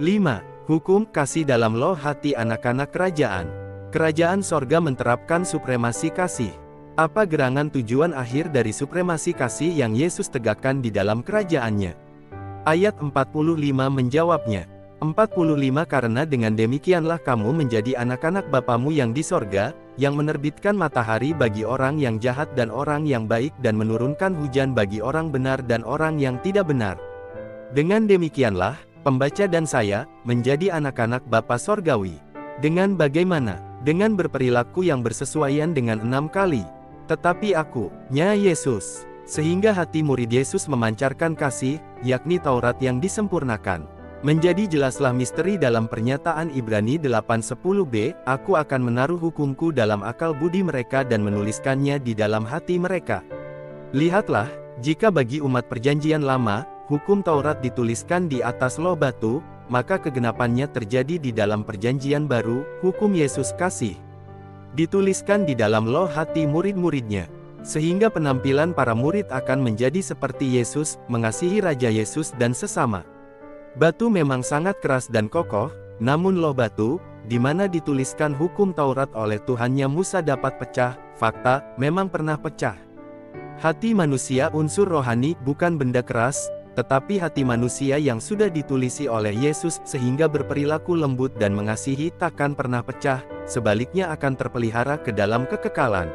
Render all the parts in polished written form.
5. Hukum kasih dalam loh hati anak-anak kerajaan. Kerajaan sorga menerapkan supremasi kasih. Apa gerangan tujuan akhir dari supremasi kasih yang Yesus tegakkan di dalam kerajaannya? Ayat 45 menjawabnya. 45 Karena dengan demikianlah kamu menjadi anak-anak Bapamu yang di sorga, yang menerbitkan matahari bagi orang yang jahat dan orang yang baik dan menurunkan hujan bagi orang benar dan orang yang tidak benar. Dengan demikianlah, pembaca dan saya, menjadi anak-anak Bapa Sorgawi. Dengan bagaimana? Dengan berperilaku yang bersesuaian dengan 6 kali. Tetapi aku, nya Yesus. Sehingga hati murid Yesus memancarkan kasih, yakni Taurat yang disempurnakan. Menjadi jelaslah misteri dalam pernyataan Ibrani 8:10b, aku akan menaruh hukumku dalam akal budi mereka dan menuliskannya di dalam hati mereka. Lihatlah, jika bagi umat perjanjian lama, hukum Taurat dituliskan di atas loh batu, maka kegenapannya terjadi di dalam perjanjian baru, hukum Yesus kasih. Dituliskan di dalam loh hati murid-muridnya. Sehingga penampilan para murid akan menjadi seperti Yesus, mengasihi Raja Yesus dan sesama. Batu memang sangat keras dan kokoh, namun loh batu, di mana dituliskan hukum Taurat oleh Tuhannya Musa dapat pecah, fakta, memang pernah pecah. Hati manusia unsur rohani bukan benda keras, tetapi hati manusia yang sudah ditulisi oleh Yesus sehingga berperilaku lembut dan mengasihi takkan pernah pecah, sebaliknya akan terpelihara ke dalam kekekalan.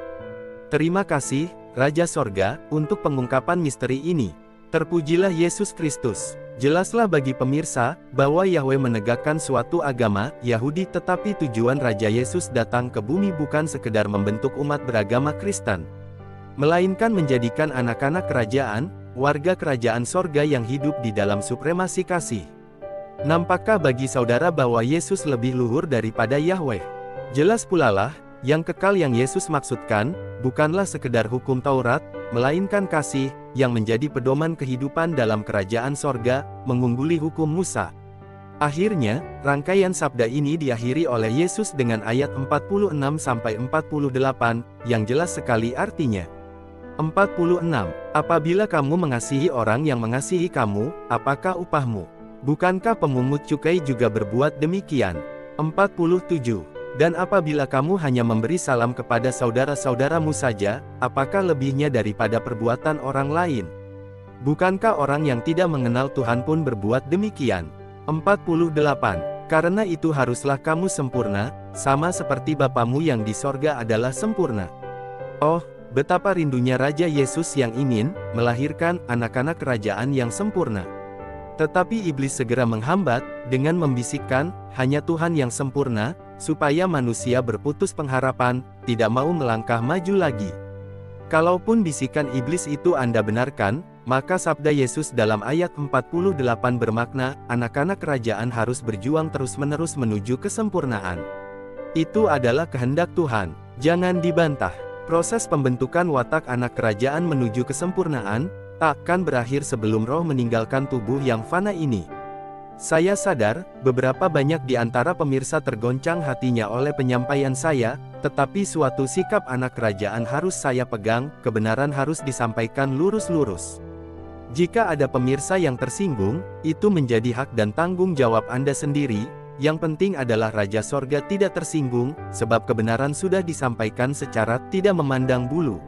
Terima kasih, Raja Sorga, untuk pengungkapan misteri ini. Terpujilah Yesus Kristus. Jelaslah bagi pemirsa, bahwa Yahweh menegakkan suatu agama, Yahudi tetapi tujuan Raja Yesus datang ke bumi bukan sekedar membentuk umat beragama Kristen. Melainkan menjadikan anak-anak kerajaan, warga kerajaan sorga yang hidup di dalam supremasi kasih. Nampakkah bagi saudara bahwa Yesus lebih luhur daripada Yahweh? Jelas pulalah, yang kekal yang Yesus maksudkan, bukanlah sekedar hukum Taurat, melainkan kasih, yang menjadi pedoman kehidupan dalam kerajaan sorga, mengungguli hukum Musa. Akhirnya, rangkaian sabda ini diakhiri oleh Yesus dengan ayat 46-48, yang jelas sekali artinya. 46. Apabila kamu mengasihi orang yang mengasihi kamu, apakah upahmu? Bukankah pemungut cukai juga berbuat demikian? 47. Dan apabila kamu hanya memberi salam kepada saudara-saudaramu saja, apakah lebihnya daripada perbuatan orang lain? Bukankah orang yang tidak mengenal Tuhan pun berbuat demikian? 48. Karena itu haruslah kamu sempurna, sama seperti Bapamu yang di sorga adalah sempurna. Oh, betapa rindunya Raja Yesus yang ingin melahirkan anak-anak kerajaan yang sempurna. Tetapi iblis segera menghambat, dengan membisikkan, hanya Tuhan yang sempurna, supaya manusia berputus pengharapan, tidak mau melangkah maju lagi. Kalaupun bisikan iblis itu Anda benarkan, maka sabda Yesus dalam ayat 48 bermakna, anak-anak kerajaan harus berjuang terus-menerus menuju kesempurnaan. Itu adalah kehendak Tuhan, jangan dibantah. Proses pembentukan watak anak kerajaan menuju kesempurnaan, takkan berakhir sebelum roh meninggalkan tubuh yang fana ini. Saya sadar, beberapa banyak di antara pemirsa tergoncang hatinya oleh penyampaian saya, tetapi suatu sikap anak kerajaan harus saya pegang, kebenaran harus disampaikan lurus-lurus. Jika ada pemirsa yang tersinggung, itu menjadi hak dan tanggung jawab Anda sendiri, yang penting adalah Raja Sorga tidak tersinggung, sebab kebenaran sudah disampaikan secara tidak memandang bulu.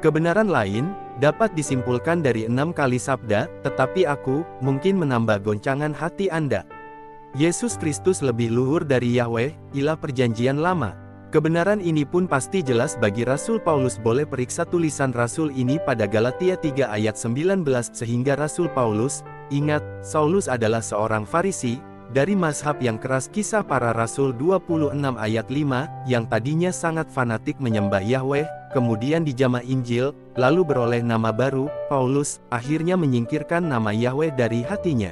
Kebenaran lain, dapat disimpulkan dari 6 kali sabda, tetapi aku, mungkin menambah goncangan hati Anda. Yesus Kristus lebih luhur dari Yahweh, ilah perjanjian lama. Kebenaran ini pun pasti jelas bagi Rasul Paulus. Boleh periksa tulisan Rasul ini pada Galatia 3 ayat 19 sehingga Rasul Paulus, ingat, Saulus adalah seorang Farisi, dari mazhab yang keras. Kisah Para Rasul 26 ayat 5, yang tadinya sangat fanatik menyembah Yahweh, kemudian dijamah Injil, lalu beroleh nama baru, Paulus, akhirnya menyingkirkan nama Yahweh dari hatinya.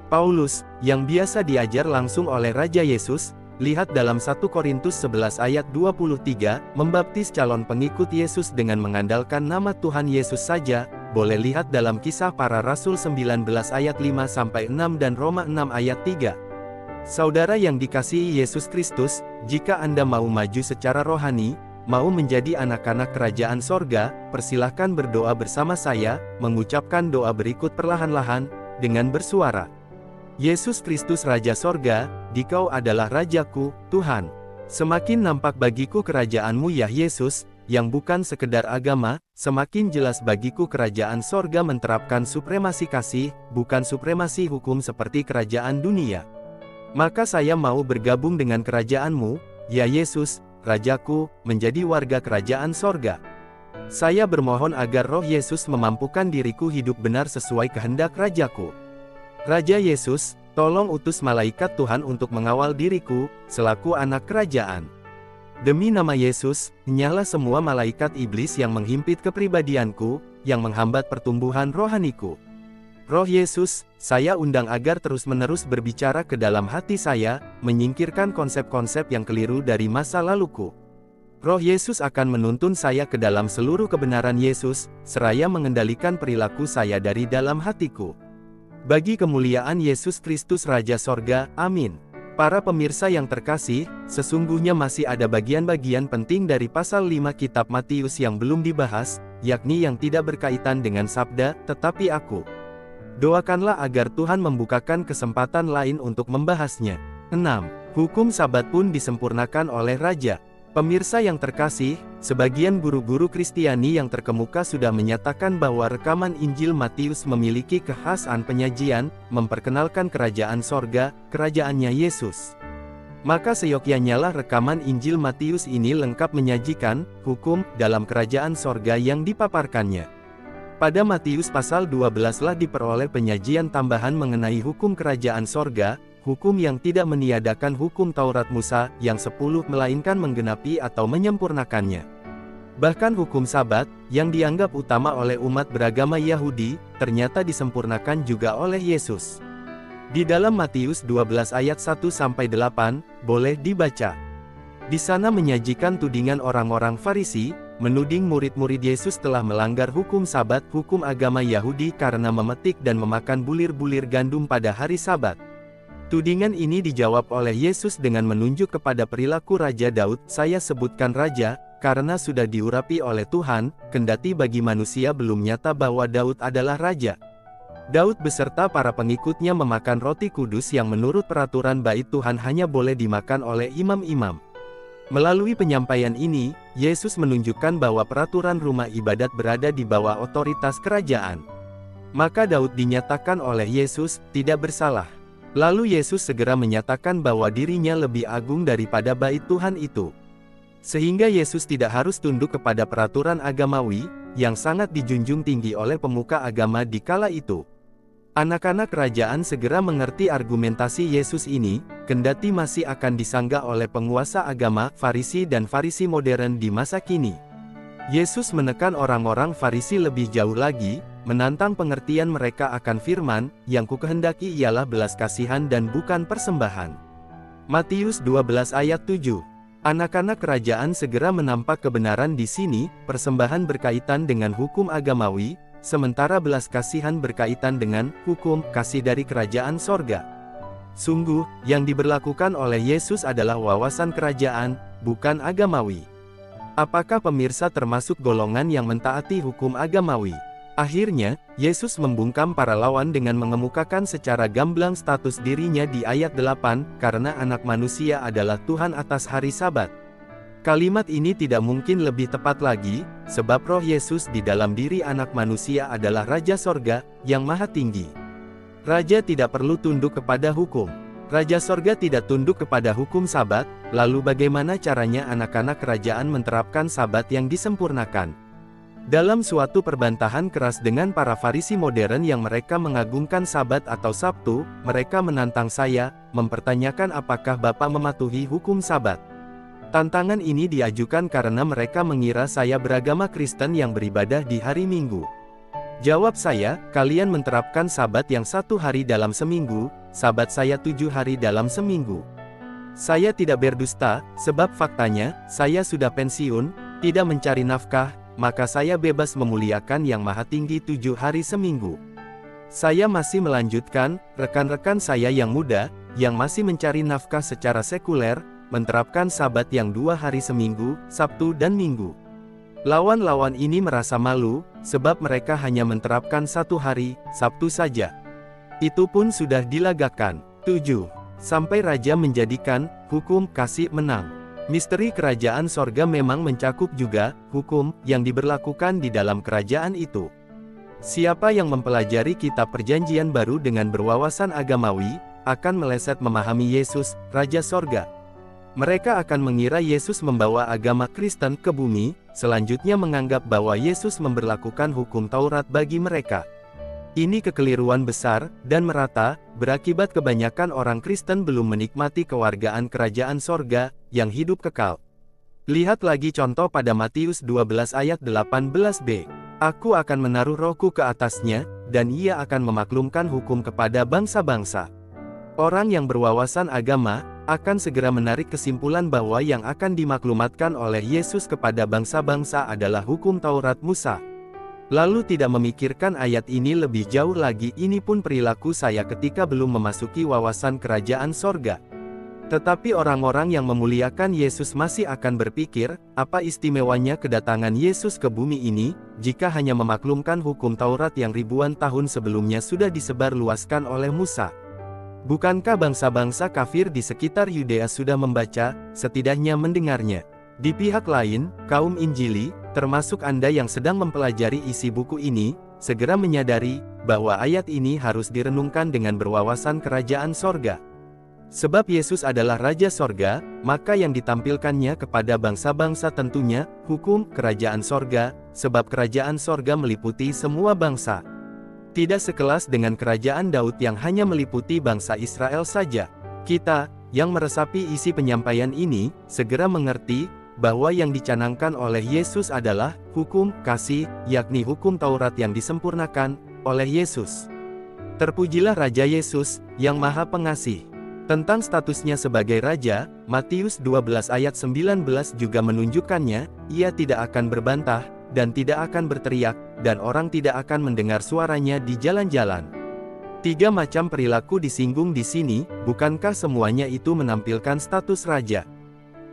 Paulus, yang biasa diajar langsung oleh Raja Yesus, lihat dalam 1 Korintus 11 ayat 23, membaptis calon pengikut Yesus dengan mengandalkan nama Tuhan Yesus saja. Boleh lihat dalam Kisah Para Rasul 19 ayat 5-6 dan Roma 6 ayat 3. Saudara yang dikasihi Yesus Kristus, jika Anda mau maju secara rohani, mau menjadi anak-anak kerajaan sorga, persilahkan berdoa bersama saya, mengucapkan doa berikut perlahan-lahan, dengan bersuara. Yesus Kristus Raja Sorga, Dikau adalah Rajaku, Tuhan. Semakin nampak bagiku kerajaan-Mu ya Yesus, yang bukan sekedar agama, semakin jelas bagiku kerajaan sorga menerapkan supremasi kasih, bukan supremasi hukum seperti kerajaan dunia. Maka saya mau bergabung dengan kerajaan-Mu, ya Yesus, Rajaku, menjadi warga kerajaan sorga. Saya bermohon agar Roh Yesus memampukan diriku hidup benar sesuai kehendak Rajaku. Raja Yesus, tolong utus malaikat Tuhan untuk mengawal diriku, selaku anak kerajaan. Demi nama Yesus, nyala semua malaikat iblis yang menghimpit kepribadianku, yang menghambat pertumbuhan rohaniku. Roh Yesus, saya undang agar terus-menerus berbicara ke dalam hati saya, menyingkirkan konsep-konsep yang keliru dari masa laluku. Roh Yesus akan menuntun saya ke dalam seluruh kebenaran Yesus, seraya mengendalikan perilaku saya dari dalam hatiku. Bagi kemuliaan Yesus Kristus Raja Sorga, amin. Para pemirsa yang terkasih, sesungguhnya masih ada bagian-bagian penting dari pasal 5 kitab Matius yang belum dibahas, yakni yang tidak berkaitan dengan sabda, tetapi aku. Doakanlah agar Tuhan membukakan kesempatan lain untuk membahasnya. 6. Hukum Sabat pun disempurnakan oleh Raja. Pemirsa yang terkasih, sebagian guru-guru Kristiani yang terkemuka sudah menyatakan bahwa rekaman Injil Matius memiliki kekhasan penyajian, memperkenalkan kerajaan sorga, kerajaannya Yesus. Maka seyogyanya lah rekaman Injil Matius ini lengkap menyajikan hukum dalam kerajaan sorga yang dipaparkannya. Pada Matius pasal 12 lah diperoleh penyajian tambahan mengenai hukum kerajaan sorga, hukum yang tidak meniadakan hukum Taurat Musa, yang 10 melainkan menggenapi atau menyempurnakannya. Bahkan hukum Sabat, yang dianggap utama oleh umat beragama Yahudi, ternyata disempurnakan juga oleh Yesus. Di dalam Matius 12 ayat 1-8, boleh dibaca. Di sana menyajikan tudingan orang-orang Farisi, menuding murid-murid Yesus telah melanggar hukum Sabat, hukum agama Yahudi karena memetik dan memakan bulir-bulir gandum pada hari Sabat. Tudingan ini dijawab oleh Yesus dengan menunjuk kepada perilaku Raja Daud. Saya sebutkan Raja, karena sudah diurapi oleh Tuhan, kendati bagi manusia belum nyata bahwa Daud adalah Raja. Daud beserta para pengikutnya memakan roti kudus yang menurut peraturan bait Tuhan hanya boleh dimakan oleh imam-imam. Melalui penyampaian ini, Yesus menunjukkan bahwa peraturan rumah ibadat berada di bawah otoritas kerajaan. Maka Daud dinyatakan oleh Yesus tidak bersalah. Lalu Yesus segera menyatakan bahwa dirinya lebih agung daripada bait Tuhan itu. Sehingga Yesus tidak harus tunduk kepada peraturan agamawi, yang sangat dijunjung tinggi oleh pemuka agama di kala itu. Anak-anak kerajaan segera mengerti argumentasi Yesus ini, kendati masih akan disanggah oleh penguasa agama, Farisi dan Farisi modern di masa kini. Yesus menekan orang-orang Farisi lebih jauh lagi, menantang pengertian mereka akan firman, yang kukehendaki ialah belas kasihan dan bukan persembahan. Matius 12 ayat 7. Anak-anak kerajaan segera menampak kebenaran di sini, persembahan berkaitan dengan hukum agamawi, sementara belas kasihan berkaitan dengan hukum kasih dari kerajaan sorga. Sungguh, yang diberlakukan oleh Yesus adalah wawasan kerajaan, bukan agamawi. Apakah pemirsa termasuk golongan yang mentaati hukum agamawi? Akhirnya, Yesus membungkam para lawan dengan mengemukakan secara gamblang status dirinya di ayat 8, karena anak manusia adalah Tuhan atas hari Sabat. Kalimat ini tidak mungkin lebih tepat lagi, sebab Roh Yesus di dalam diri anak manusia adalah Raja Sorga, yang maha tinggi. Raja tidak perlu tunduk kepada hukum. Raja Sorga tidak tunduk kepada hukum Sabat, lalu bagaimana caranya anak-anak kerajaan menerapkan Sabat yang disempurnakan? Dalam suatu perbantahan keras dengan para Farisi modern yang mereka mengagungkan Sabat atau Sabtu, mereka menantang saya, mempertanyakan apakah Bapak mematuhi hukum Sabat. Tantangan ini diajukan karena mereka mengira saya beragama Kristen yang beribadah di hari Minggu. Jawab saya, kalian menerapkan Sabat yang 1 hari dalam seminggu, Sabat saya 7 hari dalam seminggu. Saya tidak berdusta, sebab faktanya, saya sudah pensiun, tidak mencari nafkah, maka saya bebas memuliakan Yang Maha Tinggi 7 hari seminggu. Saya masih melanjutkan, rekan-rekan saya yang muda, yang masih mencari nafkah secara sekuler, menerapkan Sabat yang 2 hari seminggu, Sabtu dan Minggu. Lawan-lawan ini merasa malu, sebab mereka hanya menerapkan 1 hari, Sabtu saja. Itu pun sudah dilagakkan. 7. Sampai raja menjadikan hukum kasih menang. Misteri kerajaan sorga memang mencakup juga hukum yang diberlakukan di dalam kerajaan itu. Siapa yang mempelajari kitab Perjanjian Baru dengan berwawasan agamawi, akan meleset memahami Yesus, Raja Sorga. Mereka akan mengira Yesus membawa agama Kristen ke bumi, selanjutnya menganggap bahwa Yesus memberlakukan hukum Taurat bagi mereka. Ini kekeliruan besar, dan merata, berakibat kebanyakan orang Kristen belum menikmati kewargaan kerajaan sorga, yang hidup kekal. Lihat lagi contoh pada Matius 12 ayat 18b. Aku akan menaruh rohku ke atasnya, dan ia akan memaklumkan hukum kepada bangsa-bangsa. Orang yang berwawasan agama, akan segera menarik kesimpulan bahwa yang akan dimaklumatkan oleh Yesus kepada bangsa-bangsa adalah hukum Taurat Musa. Lalu tidak memikirkan ayat ini lebih jauh lagi, ini pun perilaku saya ketika belum memasuki wawasan kerajaan sorga. Tetapi orang-orang yang memuliakan Yesus masih akan berpikir, apa istimewanya kedatangan Yesus ke bumi ini, jika hanya memaklumkan hukum Taurat yang ribuan tahun sebelumnya sudah disebarluaskan oleh Musa. Bukankah bangsa-bangsa kafir di sekitar Yudea sudah membaca, setidaknya mendengarnya? Di pihak lain, kaum Injili, termasuk Anda yang sedang mempelajari isi buku ini, segera menyadari, bahwa ayat ini harus direnungkan dengan berwawasan kerajaan sorga. Sebab Yesus adalah Raja Sorga, maka yang ditampilkannya kepada bangsa-bangsa tentunya, hukum kerajaan sorga, sebab kerajaan sorga meliputi semua bangsa. Tidak sekelas dengan kerajaan Daud yang hanya meliputi bangsa Israel saja. Kita, yang meresapi isi penyampaian ini, segera mengerti, bahwa yang dicanangkan oleh Yesus adalah, hukum kasih, yakni hukum Taurat yang disempurnakan, oleh Yesus. Terpujilah Raja Yesus, yang Maha Pengasih. Tentang statusnya sebagai Raja, Matius 12 ayat 19 juga menunjukkannya, ia tidak akan berbantah, dan tidak akan berteriak, dan orang tidak akan mendengar suaranya di jalan-jalan. 3 macam perilaku disinggung di sini, bukankah semuanya itu menampilkan status Raja?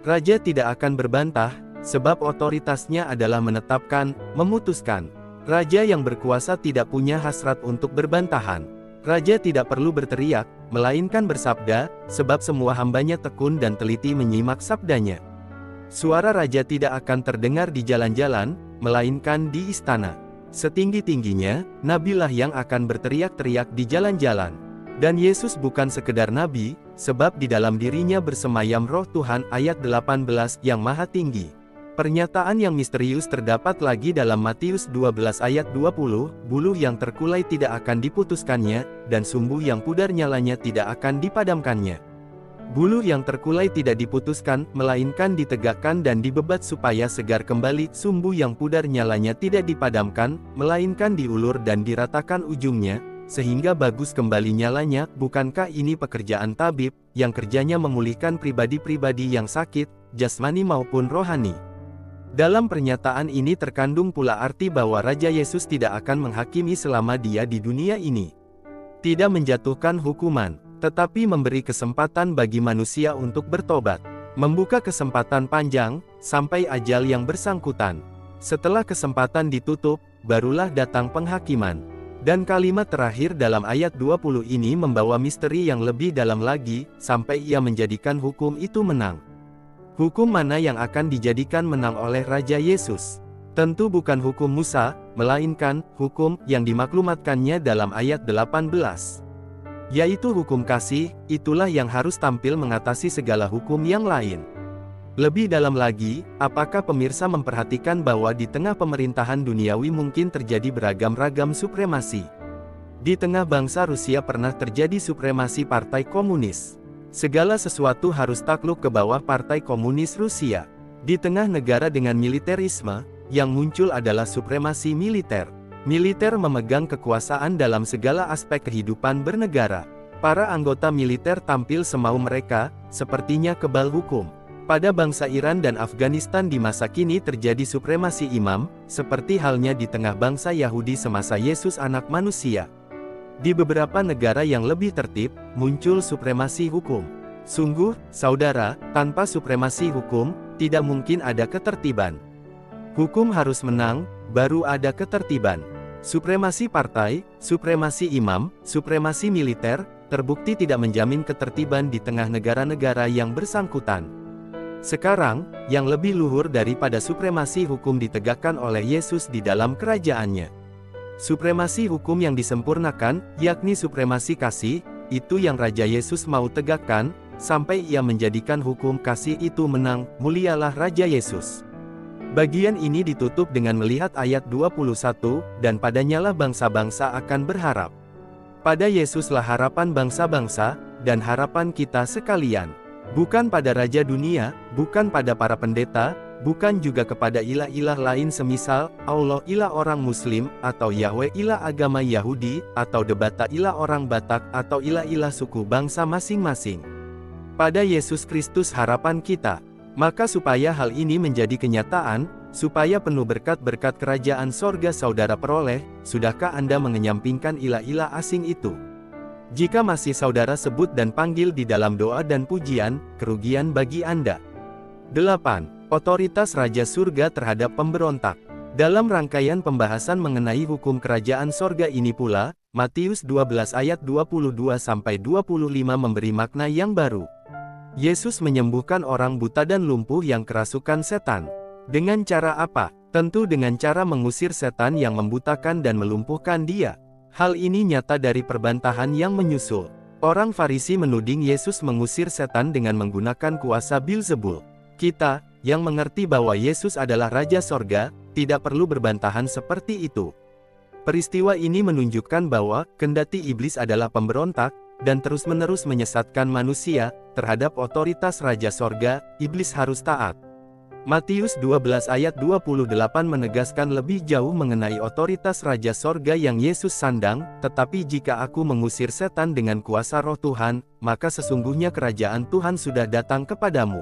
Raja tidak akan berbantah, sebab otoritasnya adalah menetapkan, memutuskan. Raja yang berkuasa tidak punya hasrat untuk berbantahan. Raja tidak perlu berteriak, melainkan bersabda, sebab semua hambanya tekun dan teliti menyimak sabdanya. Suara Raja tidak akan terdengar di jalan-jalan, melainkan di istana. Setinggi-tingginya, nabilah yang akan berteriak-teriak di jalan-jalan. Dan Yesus bukan sekedar nabi, sebab di dalam dirinya bersemayam Roh Tuhan ayat 18 yang maha tinggi. Pernyataan yang misterius terdapat lagi dalam Matius 12 ayat 20, buluh yang terkulai tidak akan diputuskannya, dan sumbu yang pudar nyalanya tidak akan dipadamkannya. Buluh yang terkulai tidak diputuskan, melainkan ditegakkan dan dibebat supaya segar kembali, sumbu yang pudar nyalanya tidak dipadamkan, melainkan diulur dan diratakan ujungnya, sehingga bagus kembali nyalanya. Bukankah ini pekerjaan tabib, yang kerjanya memulihkan pribadi-pribadi yang sakit, jasmani maupun rohani? Dalam pernyataan ini terkandung pula arti bahwa Raja Yesus tidak akan menghakimi selama dia di dunia ini. Tidak menjatuhkan hukuman, tetapi memberi kesempatan bagi manusia untuk bertobat. Membuka kesempatan panjang, sampai ajal yang bersangkutan. Setelah kesempatan ditutup, barulah datang penghakiman. Dan kalimat terakhir dalam ayat 20 ini membawa misteri yang lebih dalam lagi, sampai ia menjadikan hukum itu menang. Hukum mana yang akan dijadikan menang oleh Raja Yesus? Tentu bukan hukum Musa, melainkan hukum yang dimaklumatkannya dalam ayat 18. Yaitu hukum kasih, itulah yang harus tampil mengatasi segala hukum yang lain. Lebih dalam lagi, apakah pemirsa memperhatikan bahwa di tengah pemerintahan duniawi mungkin terjadi beragam-ragam supremasi? Di tengah bangsa Rusia pernah terjadi supremasi Partai Komunis. Segala sesuatu harus takluk ke bawah Partai Komunis Rusia. Di tengah negara dengan militerisme, yang muncul adalah supremasi militer. Militer memegang kekuasaan dalam segala aspek kehidupan bernegara. Para anggota militer tampil semau mereka, sepertinya kebal hukum. Pada bangsa Iran dan Afghanistan di masa kini terjadi supremasi imam, seperti halnya di tengah bangsa Yahudi semasa Yesus Anak Manusia. Di beberapa negara yang lebih tertib, muncul supremasi hukum. Sungguh, saudara, tanpa supremasi hukum, tidak mungkin ada ketertiban. Hukum harus menang, baru ada ketertiban. Supremasi partai, supremasi imam, supremasi militer, terbukti tidak menjamin ketertiban di tengah negara-negara yang bersangkutan. Sekarang, yang lebih luhur daripada supremasi hukum ditegakkan oleh Yesus di dalam kerajaannya. Supremasi hukum yang disempurnakan, yakni supremasi kasih, itu yang Raja Yesus mau tegakkan, sampai ia menjadikan hukum kasih itu menang, mulialah Raja Yesus. Bagian ini ditutup dengan melihat ayat 21, dan padanyalah bangsa-bangsa akan berharap. Pada Yesuslah harapan bangsa-bangsa, dan harapan kita sekalian. Bukan pada raja dunia, bukan pada para pendeta, bukan juga kepada ilah-ilah lain semisal, Allah ilah orang Muslim, atau Yahweh ilah agama Yahudi, atau Debata ilah orang Batak, atau ilah-ilah suku bangsa masing-masing. Pada Yesus Kristus harapan kita. Maka supaya hal ini menjadi kenyataan, supaya penuh berkat-berkat kerajaan sorga saudara peroleh, sudahkah Anda mengenyampingkan ilah-ilah asing itu? Jika masih saudara sebut dan panggil di dalam doa dan pujian, kerugian bagi Anda. 8. Otoritas Raja Surga terhadap pemberontak. Dalam rangkaian pembahasan mengenai hukum kerajaan sorga ini pula, Matius 12 ayat 22-25 memberi makna yang baru. Yesus menyembuhkan orang buta dan lumpuh yang kerasukan setan. Dengan cara apa? Tentu dengan cara mengusir setan yang membutakan dan melumpuhkan dia. Hal ini nyata dari perbantahan yang menyusul. Orang Farisi menuding Yesus mengusir setan dengan menggunakan kuasa Beelzebul. Kita, yang mengerti bahwa Yesus adalah Raja Sorga, tidak perlu berbantahan seperti itu. Peristiwa ini menunjukkan bahwa, kendati iblis adalah pemberontak, dan terus-menerus menyesatkan manusia, terhadap otoritas Raja Sorga, iblis harus taat. Matius 12 ayat 28 menegaskan lebih jauh mengenai otoritas Raja Sorga yang Yesus sandang, tetapi jika aku mengusir setan dengan kuasa roh Tuhan, maka sesungguhnya kerajaan Tuhan sudah datang kepadamu.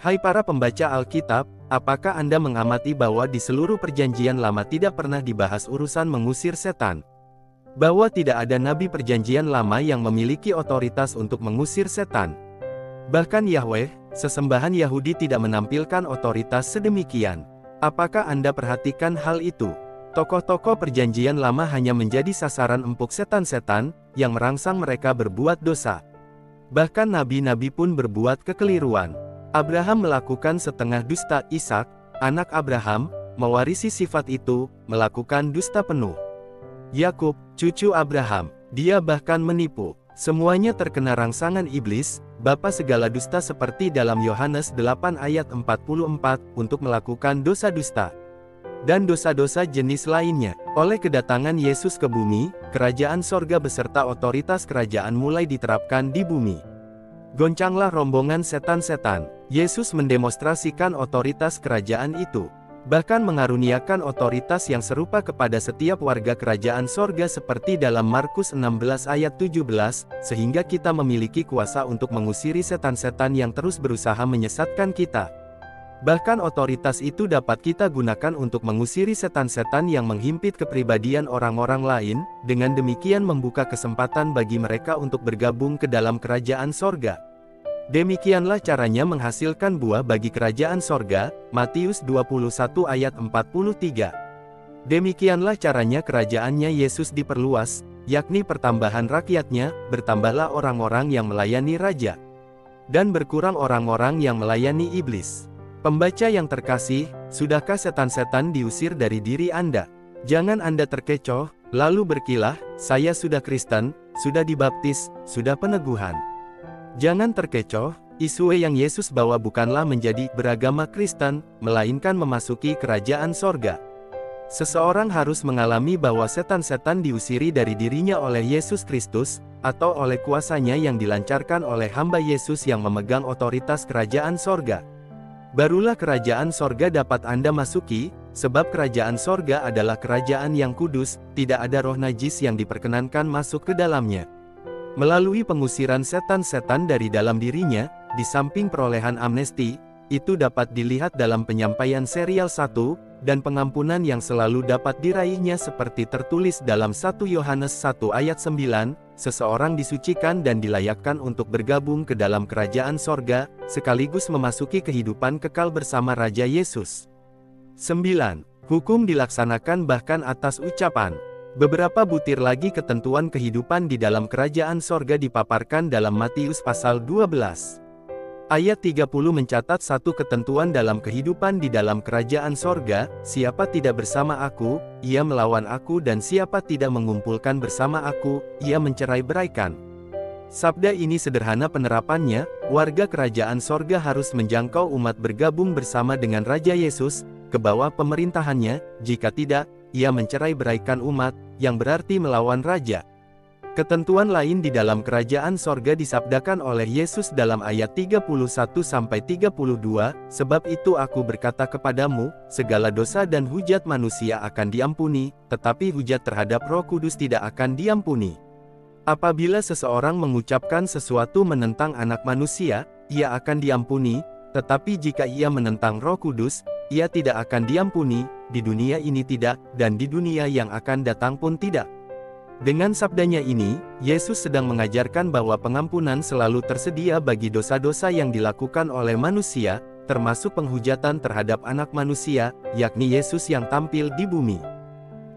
Hai para pembaca Alkitab, apakah Anda mengamati bahwa di seluruh perjanjian lama tidak pernah dibahas urusan mengusir setan? Bahwa tidak ada nabi perjanjian lama yang memiliki otoritas untuk mengusir setan. Bahkan Yahweh, sesembahan Yahudi tidak menampilkan otoritas sedemikian. Apakah Anda perhatikan hal itu? Tokoh-tokoh perjanjian lama hanya menjadi sasaran empuk setan-setan, yang merangsang mereka berbuat dosa. Bahkan nabi-nabi pun berbuat kekeliruan. Abraham melakukan setengah dusta, Ishak, anak Abraham, mewarisi sifat itu, melakukan dusta penuh. Yakub, cucu Abraham, dia bahkan menipu. Semuanya terkena rangsangan iblis, bapa segala dusta seperti dalam Yohanes 8 ayat 44, untuk melakukan dosa dusta. Dan dosa-dosa jenis lainnya. Oleh kedatangan Yesus ke bumi, kerajaan sorga beserta otoritas kerajaan mulai diterapkan di bumi. Goncanglah rombongan setan-setan. Yesus mendemonstrasikan otoritas kerajaan itu. Bahkan mengaruniakan otoritas yang serupa kepada setiap warga kerajaan sorga seperti dalam Markus 16 ayat 17, sehingga kita memiliki kuasa untuk mengusiri setan-setan yang terus berusaha menyesatkan kita. Bahkan otoritas itu dapat kita gunakan untuk mengusiri setan-setan yang menghimpit kepribadian orang-orang lain, dengan demikian membuka kesempatan bagi mereka untuk bergabung ke dalam kerajaan sorga. Demikianlah caranya menghasilkan buah bagi kerajaan sorga, Matius 21 ayat 43. Demikianlah caranya kerajaannya Yesus diperluas, yakni pertambahan rakyatnya, bertambahlah orang-orang yang melayani raja. Dan berkurang orang-orang yang melayani iblis. Pembaca yang terkasih, sudahkah setan-setan diusir dari diri Anda? Jangan Anda terkecoh, lalu berkilah, saya sudah Kristen, sudah dibaptis, sudah peneguhan. Jangan terkecoh, isu yang Yesus bawa bukanlah menjadi beragama Kristen, melainkan memasuki kerajaan sorga. Seseorang harus mengalami bahwa setan-setan diusiri dari dirinya oleh Yesus Kristus, atau oleh kuasanya yang dilancarkan oleh hamba Yesus yang memegang otoritas kerajaan sorga. Barulah kerajaan sorga dapat Anda masuki, sebab kerajaan sorga adalah kerajaan yang kudus, tidak ada roh najis yang diperkenankan masuk ke dalamnya. Melalui pengusiran setan-setan dari dalam dirinya, di samping perolehan amnesti, itu dapat dilihat dalam penyampaian serial 1, dan pengampunan yang selalu dapat diraihnya seperti tertulis dalam 1 Yohanes 1 ayat 9, seseorang disucikan dan dilayakkan untuk bergabung ke dalam kerajaan sorga, sekaligus memasuki kehidupan kekal bersama Raja Yesus. 9. Hukum dilaksanakan bahkan atas ucapan. Beberapa butir lagi ketentuan kehidupan di dalam kerajaan sorga dipaparkan dalam Matius pasal 12. Ayat 30 mencatat satu ketentuan dalam kehidupan di dalam kerajaan sorga, siapa tidak bersama aku, ia melawan aku dan siapa tidak mengumpulkan bersama aku, ia mencerai-beraikan. Sabda ini sederhana penerapannya, warga kerajaan sorga harus menjangkau umat bergabung bersama dengan Raja Yesus, ke bawah pemerintahannya, jika tidak, ia mencerai-beraikan umat, yang berarti melawan Raja. Ketentuan lain di dalam kerajaan sorga disabdakan oleh Yesus dalam ayat 31-32, sebab itu aku berkata kepadamu, segala dosa dan hujat manusia akan diampuni, tetapi hujat terhadap Roh Kudus tidak akan diampuni. Apabila seseorang mengucapkan sesuatu menentang anak manusia, ia akan diampuni, tetapi jika ia menentang Roh Kudus, ia tidak akan diampuni, di dunia ini tidak, dan di dunia yang akan datang pun tidak. Dengan sabdanya ini, Yesus sedang mengajarkan bahwa pengampunan selalu tersedia bagi dosa-dosa yang dilakukan oleh manusia, termasuk penghujatan terhadap anak manusia, yakni Yesus yang tampil di bumi.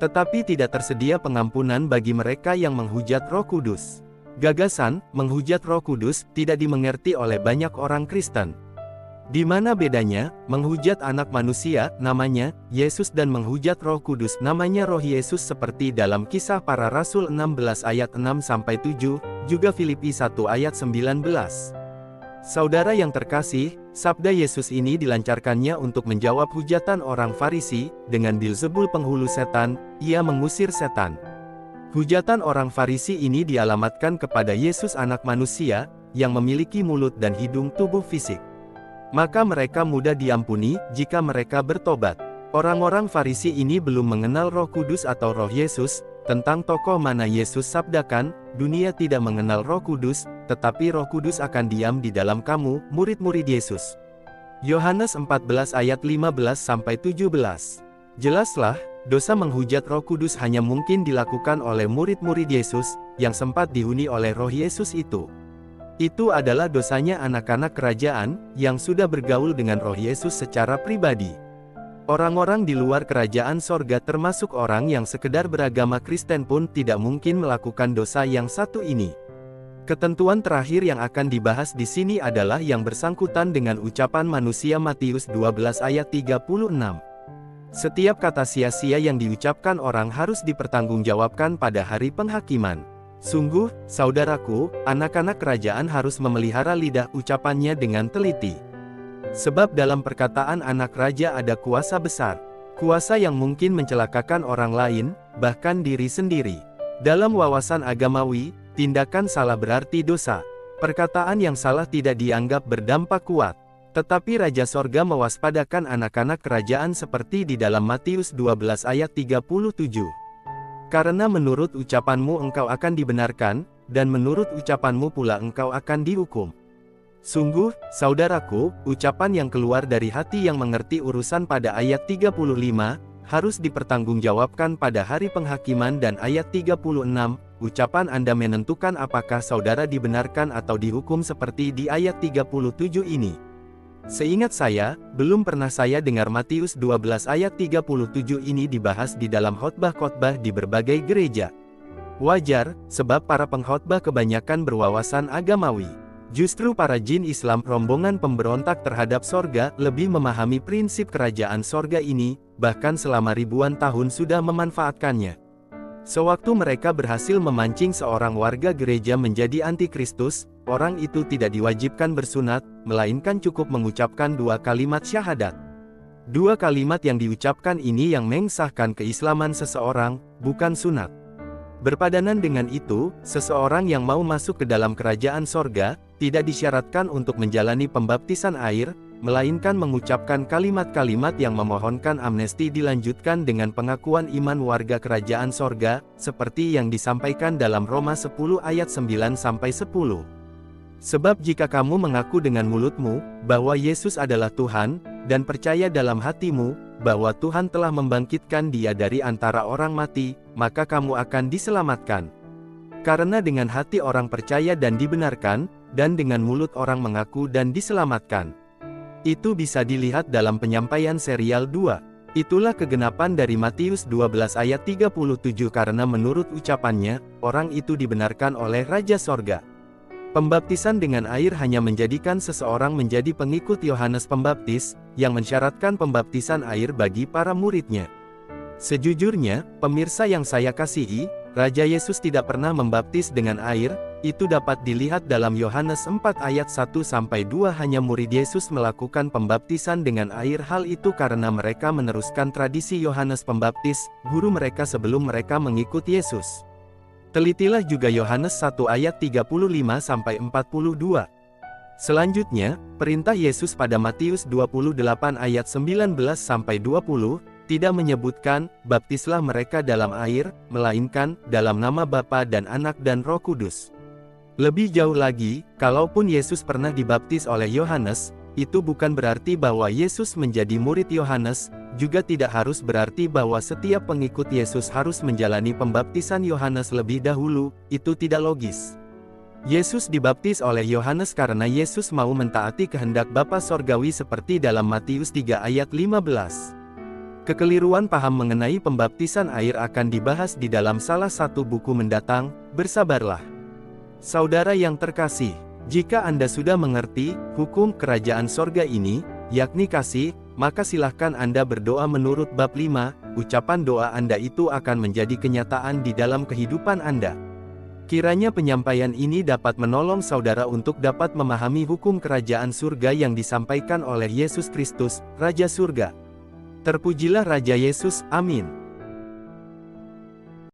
Tetapi tidak tersedia pengampunan bagi mereka yang menghujat Roh Kudus. Gagasan, menghujat Roh Kudus, tidak dimengerti oleh banyak orang Kristen. Di mana bedanya, menghujat anak manusia, namanya, Yesus dan menghujat Roh Kudus namanya Roh Yesus seperti dalam Kisah Para Rasul 16 ayat 6-7, juga Filipi 1 ayat 19. Saudara yang terkasih, sabda Yesus ini dilancarkannya untuk menjawab hujatan orang Farisi, dengan Beelzebul penghulu setan, ia mengusir setan. Hujatan orang Farisi ini dialamatkan kepada Yesus anak manusia, yang memiliki mulut dan hidung tubuh fisik. Maka mereka mudah diampuni, jika mereka bertobat. Orang-orang Farisi ini belum mengenal Roh Kudus atau Roh Yesus, tentang tokoh mana Yesus sabdakan, dunia tidak mengenal Roh Kudus, tetapi Roh Kudus akan diam di dalam kamu, murid-murid Yesus. Yohanes 14 ayat 15-17. Jelaslah, dosa menghujat Roh Kudus hanya mungkin dilakukan oleh murid-murid Yesus, yang sempat dihuni oleh Roh Yesus itu. Itu adalah dosanya anak-anak kerajaan, yang sudah bergaul dengan Roh Yesus secara pribadi. Orang-orang di luar kerajaan sorga termasuk orang yang sekedar beragama Kristen pun tidak mungkin melakukan dosa yang satu ini. Ketentuan terakhir yang akan dibahas di sini adalah yang bersangkutan dengan ucapan manusia Matius 12 ayat 36. Setiap kata sia-sia yang diucapkan orang harus dipertanggungjawabkan pada hari penghakiman. Sungguh, saudaraku, anak-anak kerajaan harus memelihara lidah ucapannya dengan teliti. Sebab dalam perkataan anak raja ada kuasa besar. Kuasa yang mungkin mencelakakan orang lain, bahkan diri sendiri. Dalam wawasan agamawi, tindakan salah berarti dosa. Perkataan yang salah tidak dianggap berdampak kuat. Tetapi Raja Sorga mewaspadakan anak-anak kerajaan seperti di dalam Matius 12 ayat 37. Karena menurut ucapanmu engkau akan dibenarkan, dan menurut ucapanmu pula engkau akan dihukum. Sungguh, saudaraku, ucapan yang keluar dari hati yang mengerti urusan pada ayat 35, harus dipertanggungjawabkan pada hari penghakiman dan ayat 36, ucapan Anda menentukan apakah saudara dibenarkan atau dihukum seperti di ayat 37 ini. Seingat saya, belum pernah saya dengar Matius 12 ayat 37 ini dibahas di dalam khotbah-khotbah di berbagai gereja. Wajar, sebab para pengkhotbah kebanyakan berwawasan agamawi. Justru para jin Islam rombongan pemberontak terhadap sorga lebih memahami prinsip kerajaan sorga ini, bahkan selama ribuan tahun sudah memanfaatkannya. Sewaktu mereka berhasil memancing seorang warga gereja menjadi antikristus, orang itu tidak diwajibkan bersunat, melainkan cukup mengucapkan 2 kalimat syahadat. 2 kalimat yang diucapkan ini yang mengesahkan keislaman seseorang, bukan sunat. Berpadanan dengan itu, seseorang yang mau masuk ke dalam kerajaan sorga, tidak disyaratkan untuk menjalani pembaptisan air, melainkan mengucapkan kalimat-kalimat yang memohonkan amnesti dilanjutkan dengan pengakuan iman warga kerajaan sorga, seperti yang disampaikan dalam Roma 10 ayat 9-10. Sebab jika kamu mengaku dengan mulutmu, bahwa Yesus adalah Tuhan, dan percaya dalam hatimu, bahwa Tuhan telah membangkitkan Dia dari antara orang mati, maka kamu akan diselamatkan. Karena dengan hati orang percaya dan dibenarkan, dan dengan mulut orang mengaku dan diselamatkan. Itu bisa dilihat dalam penyampaian serial 2. Itulah kegenapan dari Matius 12 ayat 37 karena menurut ucapannya, orang itu dibenarkan oleh Raja Sorga. Pembaptisan dengan air hanya menjadikan seseorang menjadi pengikut Yohanes Pembaptis, yang mensyaratkan pembaptisan air bagi para muridnya. Sejujurnya, pemirsa yang saya kasihi, Raja Yesus tidak pernah membaptis dengan air, itu dapat dilihat dalam Yohanes 4 ayat 1-2 hanya murid Yesus melakukan pembaptisan dengan air hal itu karena mereka meneruskan tradisi Yohanes Pembaptis, guru mereka sebelum mereka mengikuti Yesus. Telitilah juga Yohanes 1 ayat 35-42. Selanjutnya, perintah Yesus pada Matius 28 ayat 19-20, tidak menyebutkan, baptislah mereka dalam air, melainkan, dalam nama Bapa dan Anak dan Roh Kudus. Lebih jauh lagi, kalaupun Yesus pernah dibaptis oleh Yohanes, itu bukan berarti bahwa Yesus menjadi murid Yohanes, juga tidak harus berarti bahwa setiap pengikut Yesus harus menjalani pembaptisan Yohanes lebih dahulu, itu tidak logis. Yesus dibaptis oleh Yohanes karena Yesus mau mentaati kehendak Bapa Sorgawi seperti dalam Matius 3 ayat 15. Kekeliruan paham mengenai pembaptisan air akan dibahas di dalam salah satu buku mendatang, bersabarlah. Saudara yang terkasih, jika Anda sudah mengerti hukum kerajaan sorga ini, yakni kasih, maka silahkan Anda berdoa menurut bab 5, ucapan doa Anda itu akan menjadi kenyataan di dalam kehidupan Anda. Kiranya penyampaian ini dapat menolong saudara untuk dapat memahami hukum kerajaan surga yang disampaikan oleh Yesus Kristus, Raja Surga. Terpujilah Raja Yesus, amin.